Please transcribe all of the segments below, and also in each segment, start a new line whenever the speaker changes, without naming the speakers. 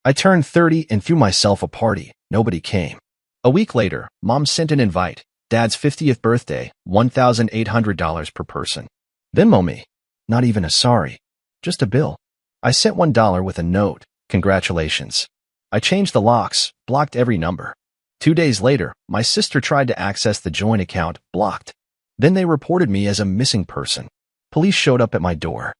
I turned 30 and threw myself a party. Nobody came. A week later, Mom sent an invite. Dad's 50th birthday, $1,800 per person. Venmo me. Not even a sorry. Just a bill. I sent $1 with a note. Congratulations. I changed the locks, blocked every number. 2 days later, my sister tried to access the joint account, blocked. Then they reported me as a missing person. Police showed up at my door.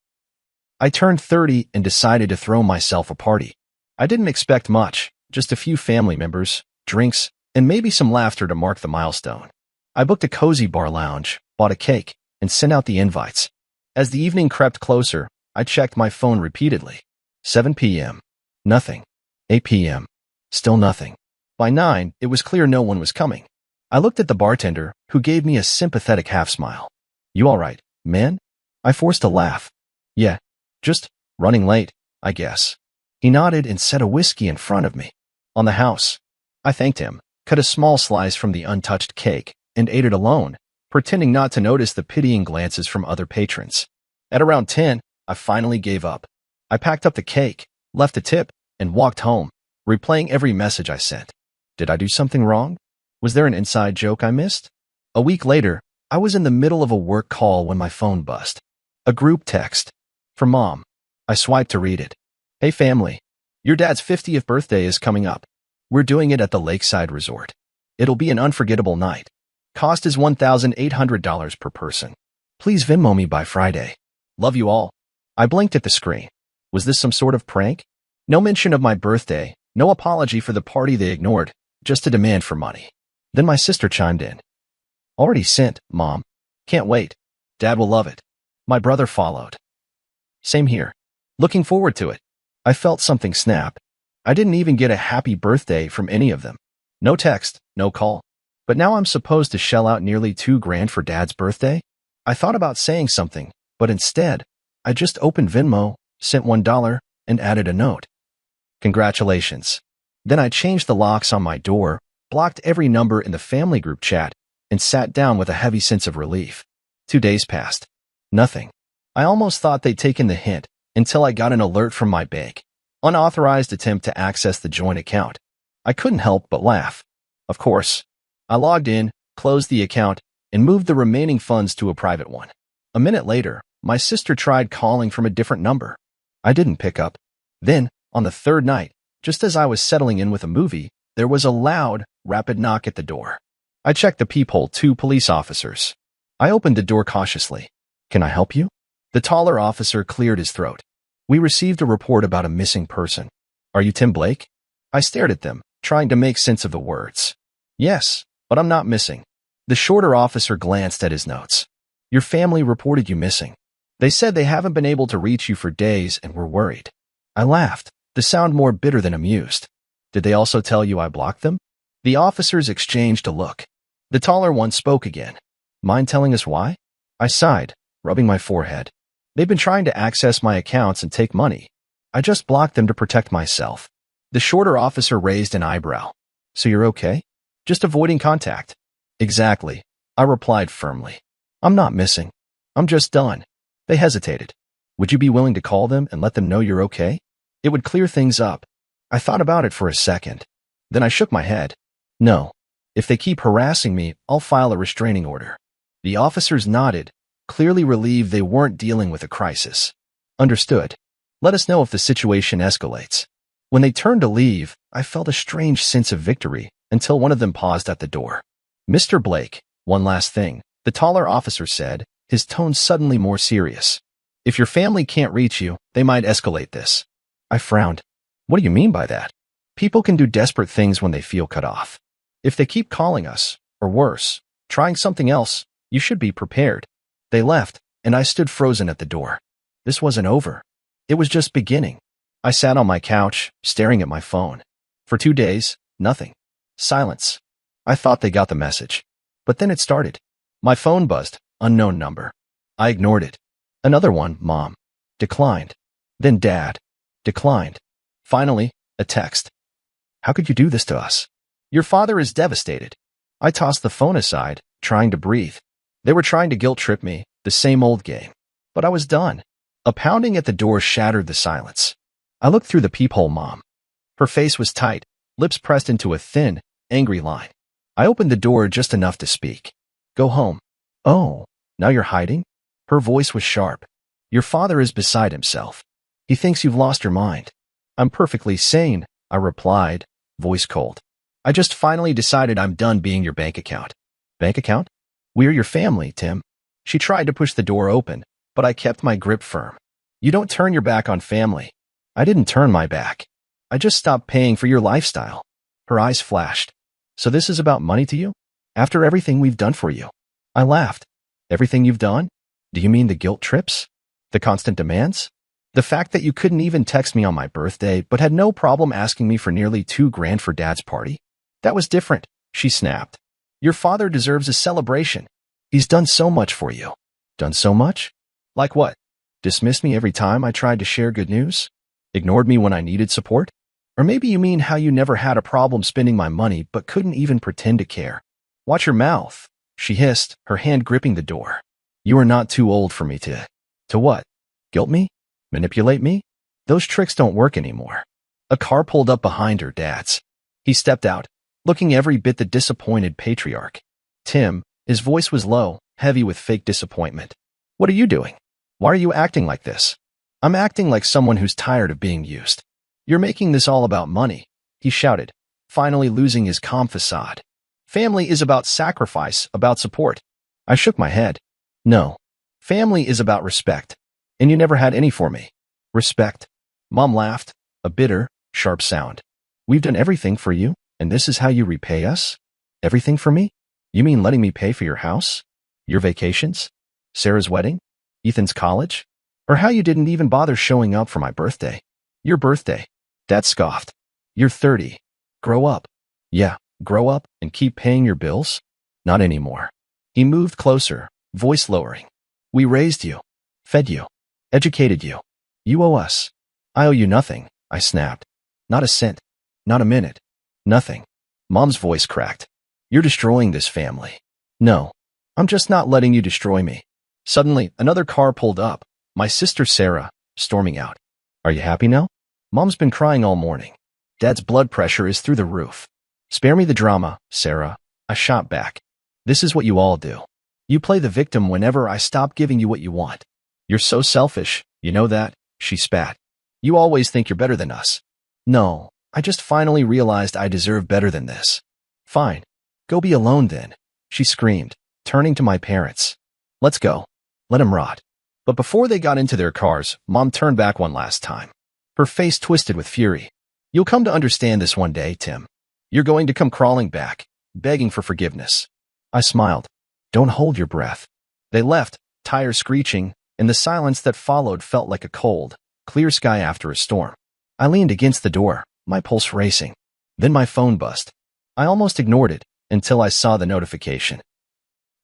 I turned 30 and decided to throw myself a party. I didn't expect much, just a few family members, drinks, and maybe some laughter to mark the milestone. I booked a cozy bar lounge, bought a cake, and sent out the invites. As the evening crept closer, I checked my phone repeatedly. 7 p.m. Nothing. 8 p.m. Still nothing. By 9, it was clear no one was coming. I looked at the bartender, who gave me a sympathetic half-smile. You all right, man? I forced a laugh. Yeah, just running late, I guess. He nodded and set a whiskey in front of me. On the house. I thanked him, cut a small slice from the untouched cake, and ate it alone, pretending not to notice the pitying glances from other patrons. At around 10, I finally gave up. I packed up the cake, left a tip, and walked home, replaying every message I sent. Did I do something wrong? Was there an inside joke I missed? A week later, I was in the middle of a work call when my phone buzzed. A group text. From Mom. I swiped to read it. Hey family. Your dad's 50th birthday is coming up. We're doing it at the Lakeside Resort. It'll be an unforgettable night. Cost is $1,800 per person. Please Venmo me by Friday. Love you all. I blinked at the screen. Was this some sort of prank? No mention of my birthday, no apology for the party they ignored, just a demand for money. Then my sister chimed in. Already sent, Mom. Can't wait. Dad will love it. My brother followed. Same here. Looking forward to it. I felt something snap. I didn't even get a happy birthday from any of them. No text, no call. But now I'm supposed to shell out nearly $2,000 for Dad's birthday? I thought about saying something, but instead, I just opened Venmo, sent $1, and added a note. Congratulations. Then I changed the locks on my door, blocked every number in the family group chat, and sat down with a heavy sense of relief. 2 days passed. Nothing. I almost thought they'd taken the hint until I got an alert from my bank. Unauthorized attempt to access the joint account. I couldn't help but laugh. Of course. I logged in, closed the account, and moved the remaining funds to a private one. A minute later, my sister tried calling from a different number. I didn't pick up. Then, on the third night, just as I was settling in with a movie, there was a loud, rapid knock at the door. I checked the peephole. 2 police officers. I opened the door cautiously. Can I help you? The taller officer cleared his throat. We received a report about a missing person. Are you Tim Blake? I stared at them, trying to make sense of the words. Yes, but I'm not missing. The shorter officer glanced at his notes. Your family reported you missing. They said they haven't been able to reach you for days and were worried. I laughed, the sound more bitter than amused. Did they also tell you I blocked them? The officers exchanged a look. The taller one spoke again. Mind telling us why? I sighed, rubbing my forehead. They've been trying to access my accounts and take money. I just blocked them to protect myself. The shorter officer raised an eyebrow. So you're okay? Just avoiding contact. Exactly, I replied firmly. I'm not missing. I'm just done. They hesitated. Would you be willing to call them and let them know you're okay? It would clear things up. I thought about it for a second. Then I shook my head. No. If they keep harassing me, I'll file a restraining order. The officers nodded, clearly relieved they weren't dealing with a crisis. Understood. Let us know if the situation escalates. When they turned to leave, I felt a strange sense of victory until one of them paused at the door. Mr. Blake, one last thing, the taller officer said, his tone suddenly more serious. If your family can't reach you, they might escalate this. I frowned. What do you mean by that? People can do desperate things when they feel cut off. If they keep calling us, or worse, trying something else, you should be prepared. They left, and I stood frozen at the door. This wasn't over. It was just beginning. I sat on my couch, staring at my phone. For 2 days, nothing. Silence. I thought they got the message. But then it started. My phone buzzed, unknown number. I ignored it. Another one, Mom. Declined. Then Dad. Declined. Finally, a text. How could you do this to us? Your father is devastated. I tossed the phone aside, trying to breathe. They were trying to guilt trip me, the same old game. But I was done. A pounding at the door shattered the silence. I looked through the peephole. Mom. Her face was tight, lips pressed into a thin, angry line. I opened the door just enough to speak. Go home. Oh, now you're hiding? Her voice was sharp. Your father is beside himself. He thinks you've lost your mind. I'm perfectly sane, I replied, voice cold. I just finally decided I'm done being your bank account. Bank account? We're your family, Tim. She tried to push the door open, but I kept my grip firm. You don't turn your back on family. I didn't turn my back. I just stopped paying for your lifestyle. Her eyes flashed. So this is about money to you? After everything we've done for you? I laughed. Everything you've done? Do you mean the guilt trips? The constant demands? The fact that you couldn't even text me on my birthday but had no problem asking me for nearly $2,000 for Dad's party? That was different, she snapped. Your father deserves a celebration. He's done so much for you. Done so much? Like what? Dismissed me every time I tried to share good news? Ignored me when I needed support? Or maybe you mean how you never had a problem spending my money but couldn't even pretend to care. Watch your mouth, she hissed, her hand gripping the door. You are not too old for me to... To what? Guilt me? Manipulate me? Those tricks don't work anymore. A car pulled up behind her dad's. He stepped out, looking every bit the disappointed patriarch. Tim, his voice was low, heavy with fake disappointment. What are you doing? Why are you acting like this? I'm acting like someone who's tired of being used. You're making this all about money, he shouted, finally losing his calm facade. Family is about sacrifice, about support. I shook my head. No. Family is about respect. And you never had any for me. Respect. Mom laughed, a bitter, sharp sound. We've done everything for you, and this is how you repay us? Everything for me? You mean letting me pay for your house? Your vacations? Sarah's wedding? Ethan's college? Or how you didn't even bother showing up for my birthday? Your birthday. Dad scoffed. You're 30. Grow up. Yeah, grow up and keep paying your bills? Not anymore. He moved closer, voice lowering. We raised you, fed you, educated you. You owe us. I owe you nothing, I snapped. Not a cent. Not a minute. Nothing. Mom's voice cracked. You're destroying this family. No, I'm just not letting you destroy me. Suddenly, another car pulled up, my sister Sarah, storming out. Are you happy now? Mom's been crying all morning. Dad's blood pressure is through the roof. Spare me the drama, Sarah, I shot back. This is what you all do. You play the victim whenever I stop giving you what you want. You're so selfish, you know that, she spat. You always think you're better than us. No, I just finally realized I deserve better than this. Fine. Go be alone then, she screamed, turning to my parents. Let's go. Let him rot. But before they got into their cars, Mom turned back one last time. Her face twisted with fury. You'll come to understand this one day, Tim. You're going to come crawling back, begging for forgiveness. I smiled. Don't hold your breath. They left, tires screeching, and the silence that followed felt like a cold, clear sky after a storm. I leaned against the door, my pulse racing. Then my phone buzzed. I almost ignored it until I saw the notification.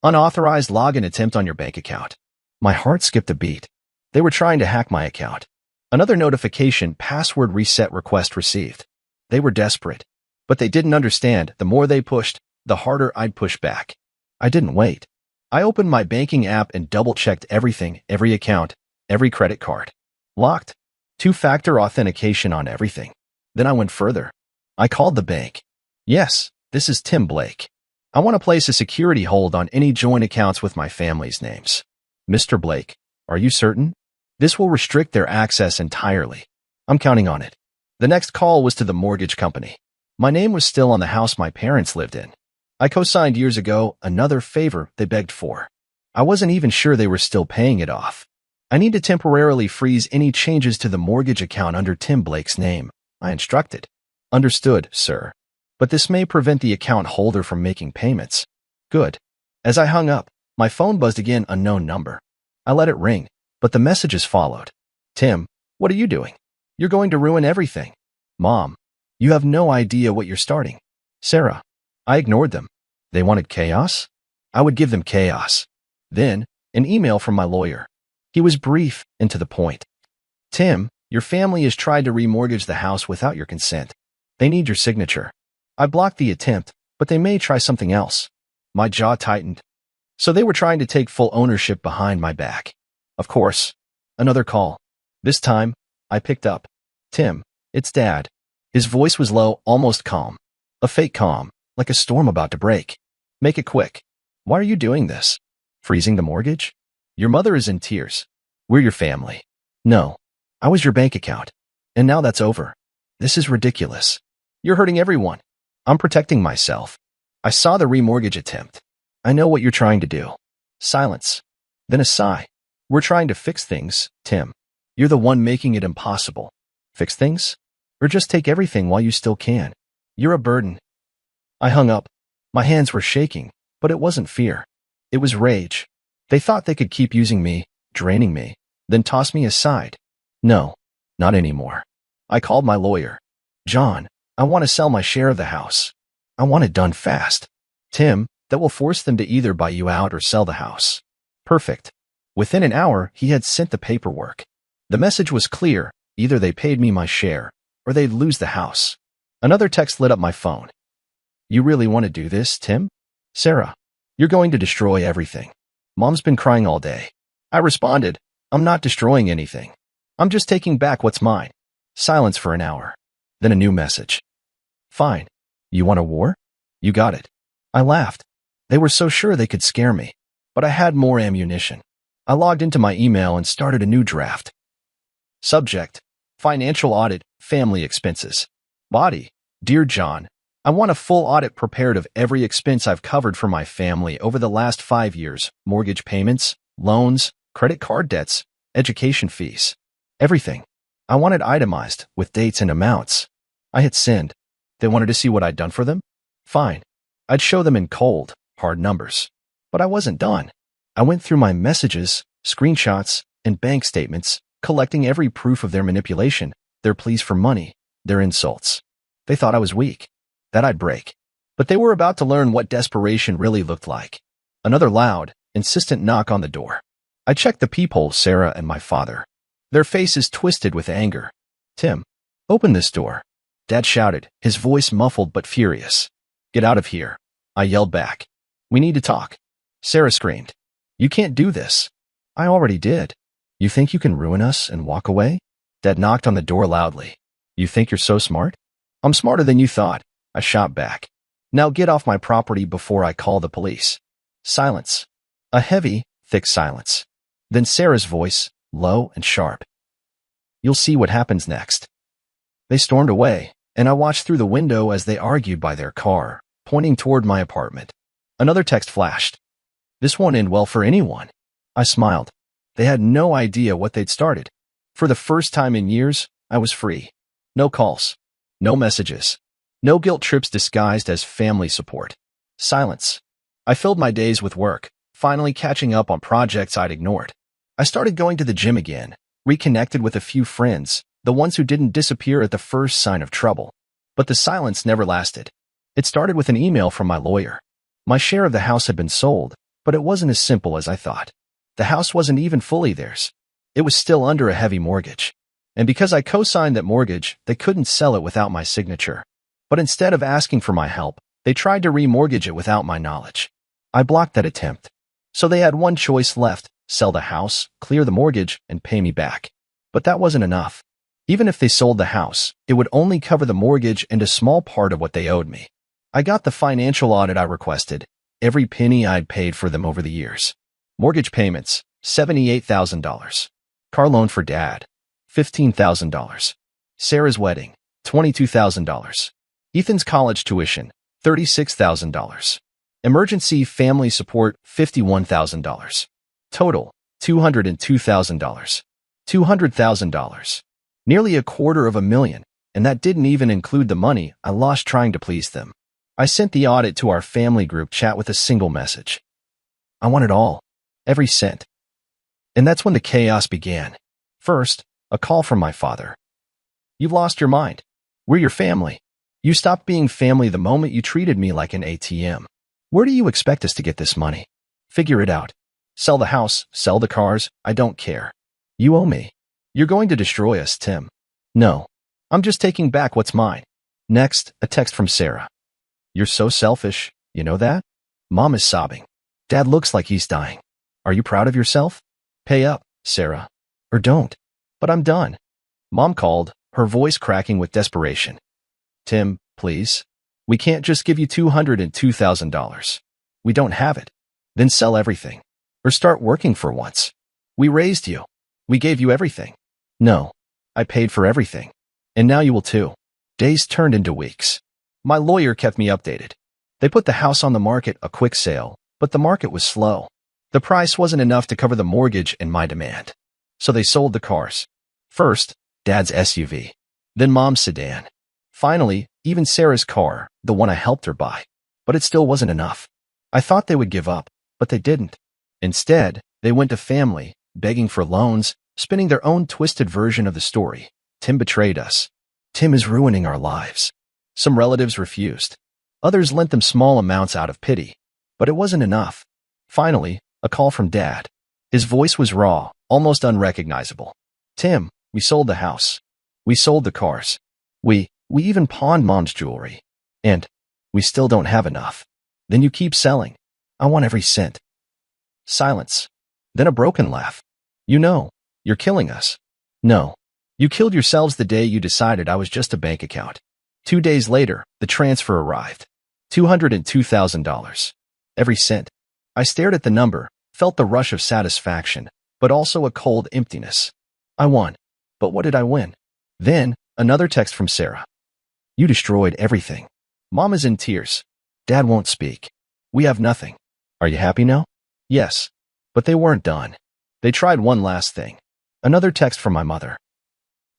Unauthorized login attempt on your bank account. My heart skipped a beat. They were trying to hack my account. Another notification, password reset request received. They were desperate. But they didn't understand, the more they pushed, the harder I'd push back. I didn't wait. I opened my banking app and double-checked everything, every account, every credit card. Locked. Two-factor authentication on everything. Then I went further. I called the bank. Yes, this is Tim Blake. I want to place a security hold on any joint accounts with my family's names. Mr. Blake, are you certain? This will restrict their access entirely. I'm counting on it. The next call was to the mortgage company. My name was still on the house my parents lived in. I co-signed years ago, another favor they begged for. I wasn't even sure they were still paying it off. I need to temporarily freeze any changes to the mortgage account under Tim Blake's name, I instructed. Understood, sir. But this may prevent the account holder from making payments. Good. As I hung up, my phone buzzed again, unknown number. I let it ring, but the messages followed. Tim, what are you doing? You're going to ruin everything. Mom, you have no idea what you're starting. Sarah, I ignored them. They wanted chaos? I would give them chaos. Then, an email from my lawyer. He was brief and to the point. Tim, your family has tried to remortgage the house without your consent. They need your signature. I blocked the attempt, but they may try something else. My jaw tightened. So they were trying to take full ownership behind my back. Of course. Another call. This time, I picked up. Tim, it's Dad. His voice was low, almost calm. A fake calm, like a storm about to break. Make it quick. Why are you doing this? Freezing the mortgage? Your mother is in tears. We're your family. No. I was your bank account. And now that's over. This is ridiculous. You're hurting everyone. I'm protecting myself. I saw the remortgage attempt. I know what you're trying to do. Silence. Then a sigh. We're trying to fix things, Tim. You're the one making it impossible. Fix things? Or just take everything while you still can. You're a burden. I hung up. My hands were shaking, but it wasn't fear. It was rage. They thought they could keep using me, draining me, then toss me aside. No, not anymore. I called my lawyer. John, I want to sell my share of the house. I want it done fast. Tim, that will force them to either buy you out or sell the house. Perfect. Within an hour, he had sent the paperwork. The message was clear. Either they paid me my share, or they'd lose the house. Another text lit up my phone. You really want to do this, Tim? Sarah, you're going to destroy everything. Mom's been crying all day. I responded, I'm not destroying anything. I'm just taking back what's mine. Silence for an hour. Then a new message. Fine. You want a war? You got it. I laughed. They were so sure they could scare me. But I had more ammunition. I logged into my email and started a new draft. Subject: Financial audit, family expenses. Body: Dear John, I want a full audit prepared of every expense I've covered for my family over the last 5 years. Mortgage payments, loans, credit card debts, education fees. Everything. I want it itemized, with dates and amounts. I hit send. They wanted to see what I'd done for them? Fine. I'd show them in cold, hard numbers. But I wasn't done. I went through my messages, screenshots, and bank statements, collecting every proof of their manipulation, their pleas for money, their insults. They thought I was weak, that I'd break. But they were about to learn what desperation really looked like. Another loud, insistent knock on the door. I checked the peephole, Sarah and my father. Their faces twisted with anger. Tim, open this door. Dad shouted, his voice muffled but furious. Get out of here. I yelled back. We need to talk. Sarah screamed. You can't do this. I already did. You think you can ruin us and walk away? Dad knocked on the door loudly. You think you're so smart? I'm smarter than you thought. I shot back. Now get off my property before I call the police. Silence. A heavy, thick silence. Then Sarah's voice, low and sharp. You'll see what happens next. They stormed away, and I watched through the window as they argued by their car, pointing toward my apartment. Another text flashed. This won't end well for anyone. I smiled. They had no idea what they'd started. For the first time in years, I was free. No calls. No messages. No guilt trips disguised as family support. Silence. I filled my days with work, finally catching up on projects I'd ignored. I started going to the gym again, reconnected with a few friends, the ones who didn't disappear at the first sign of trouble. But the silence never lasted. It started with an email from my lawyer. My share of the house had been sold, but it wasn't as simple as I thought. The house wasn't even fully theirs. It was still under a heavy mortgage. And because I co-signed that mortgage, they couldn't sell it without my signature. But instead of asking for my help, they tried to remortgage it without my knowledge. I blocked that attempt. So they had one choice left: sell the house, clear the mortgage, and pay me back. But that wasn't enough. Even if they sold the house, it would only cover the mortgage and a small part of what they owed me. I got the financial audit I requested, every penny I'd paid for them over the years. Mortgage payments, $78,000. Car loan for Dad, $15,000. Sarah's wedding, $22,000. Ethan's college tuition, $36,000. Emergency family support, $51,000. Total, $202,000. $200,000. Nearly $250,000, and that didn't even include the money I lost trying to please them. I sent the audit to our family group chat with a single message. I want it all. Every cent. And that's when the chaos began. First, a call from my father. You've lost your mind. We're your family. You stopped being family the moment you treated me like an ATM. Where do you expect us to get this money? Figure it out. Sell the house, sell the cars, I don't care. You owe me. You're going to destroy us, Tim. No. I'm just taking back what's mine. Next, a text from Sarah. You're so selfish, you know that? Mom is sobbing. Dad looks like he's dying. Are you proud of yourself? Pay up, Sarah. Or don't. But I'm done. Mom called, her voice cracking with desperation. Tim, please. We can't just give you $202,000. We don't have it. Then sell everything. Or start working for once. We raised you. We gave you everything. No. I paid for everything. And now you will too. Days turned into weeks. My lawyer kept me updated. They put the house on the market, a quick sale, but the market was slow. The price wasn't enough to cover the mortgage and my demand. So they sold the cars. First, Dad's SUV. Then Mom's sedan. Finally, even Sarah's car, the one I helped her buy. But it still wasn't enough. I thought they would give up, but they didn't. Instead, they went to family, begging for loans, spinning their own twisted version of the story. Tim betrayed us. Tim is ruining our lives. Some relatives refused. Others lent them small amounts out of pity. But it wasn't enough. Finally, a call from Dad. His voice was raw, almost unrecognizable. Tim, we sold the house. We sold the cars. We even pawned Mom's jewelry. And we still don't have enough. Then you keep selling. I want every cent. Silence. Then a broken laugh. You know, you're killing us. No. You killed yourselves the day you decided I was just a bank account. 2 days later, the transfer arrived. $202,000. Every cent. I stared at the number, felt the rush of satisfaction, but also a cold emptiness. I won. But what did I win? Then, another text from Sarah. You destroyed everything. Mom is in tears. Dad won't speak. We have nothing. Are you happy now? Yes. But they weren't done. They tried one last thing. Another text from my mother.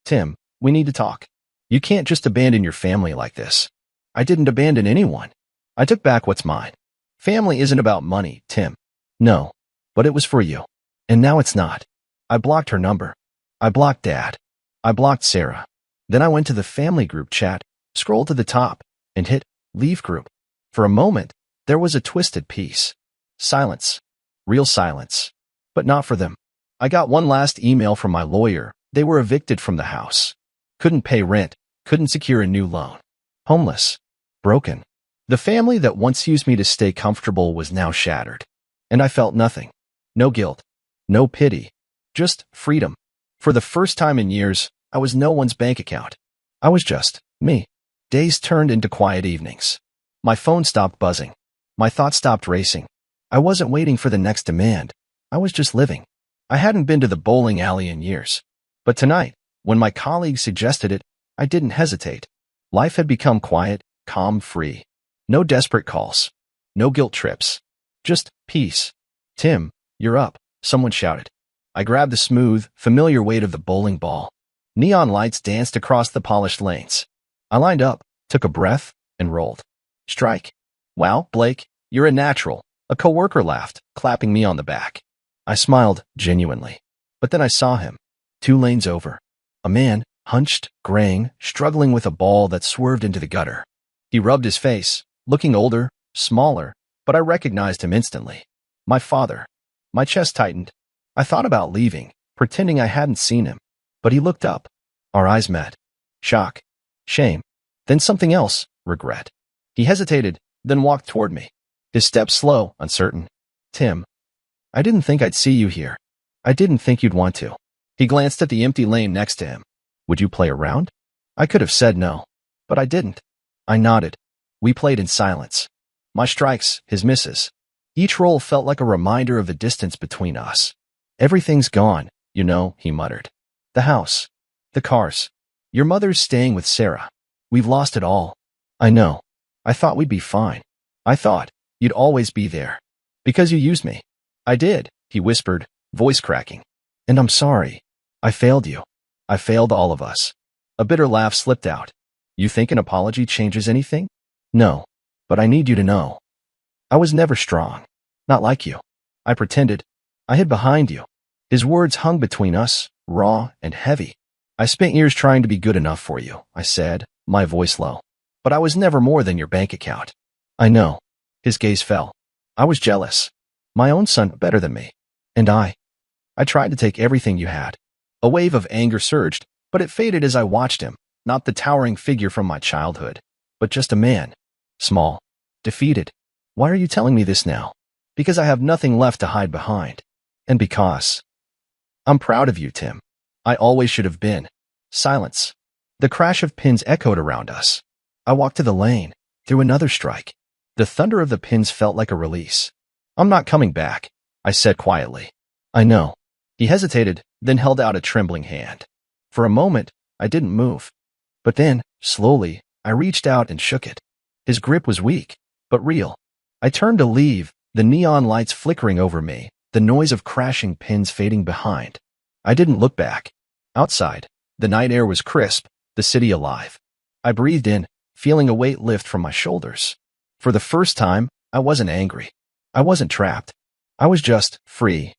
Tim, we need to talk. You can't just abandon your family like this. I didn't abandon anyone. I took back what's mine. Family isn't about money, Tim. No. But it was for you. And now it's not. I blocked her number. I blocked Dad. I blocked Sarah. Then I went to the family group chat, scrolled to the top, and hit Leave Group. For a moment, there was a twisted peace. Silence. Real silence. But not for them. I got one last email from my lawyer. They were evicted from the house. Couldn't pay rent. Couldn't secure a new loan. Homeless. Broken. The family that once used me to stay comfortable was now shattered. And I felt nothing. No guilt. No pity. Just freedom. For the first time in years, I was no one's bank account. I was just me. Days turned into quiet evenings. My phone stopped buzzing. My thoughts stopped racing. I wasn't waiting for the next demand. I was just living. I hadn't been to the bowling alley in years. But tonight, when my colleague suggested it, I didn't hesitate. Life had become quiet, calm, free. No desperate calls. No guilt trips. Just peace. Tim, you're up, someone shouted. I grabbed the smooth, familiar weight of the bowling ball. Neon lights danced across the polished lanes. I lined up, took a breath, and rolled. Strike. Wow, Blake, you're a natural. A coworker laughed, clapping me on the back. I smiled, genuinely. But then I saw him. 2 lanes over. A man, hunched, graying, struggling with a ball that swerved into the gutter. He rubbed his face, looking older, smaller, but I recognized him instantly. My father. My chest tightened. I thought about leaving, pretending I hadn't seen him. But he looked up. Our eyes met. Shock. Shame. Then something else, regret. He hesitated, then walked toward me. His step slow, uncertain. Tim. I didn't think I'd see you here. I didn't think you'd want to. He glanced at the empty lane next to him. Would you play around? I could have said no. But I didn't. I nodded. We played in silence. My strikes, his misses. Each roll felt like a reminder of the distance between us. Everything's gone, you know, he muttered. The house. The cars. Your mother's staying with Sarah. We've lost it all. I know. I thought we'd be fine. I thought you'd always be there. Because you used me. I did, he whispered, voice cracking. And I'm sorry. I failed you. I failed all of us. A bitter laugh slipped out. You think an apology changes anything? No. But I need you to know. I was never strong. Not like you. I pretended. I hid behind you. His words hung between us, raw and heavy. I spent years trying to be good enough for you, I said, my voice low. But I was never more than your bank account. I know. His gaze fell. I was jealous. My own son better than me. And I tried to take everything you had. A wave of anger surged, but it faded as I watched him, not the towering figure from my childhood, but just a man. Small. Defeated. Why are you telling me this now? Because I have nothing left to hide behind. And because I'm proud of you, Tim. I always should have been. Silence. The crash of pins echoed around us. I walked to the lane, threw another strike. The thunder of the pins felt like a release. I'm not coming back, I said quietly. I know. He hesitated, then held out a trembling hand. For a moment, I didn't move. But then, slowly, I reached out and shook it. His grip was weak, but real. I turned to leave, the neon lights flickering over me, the noise of crashing pins fading behind. I didn't look back. Outside, the night air was crisp, the city alive. I breathed in, feeling a weight lift from my shoulders. For the first time, I wasn't angry. I wasn't trapped. I was just free,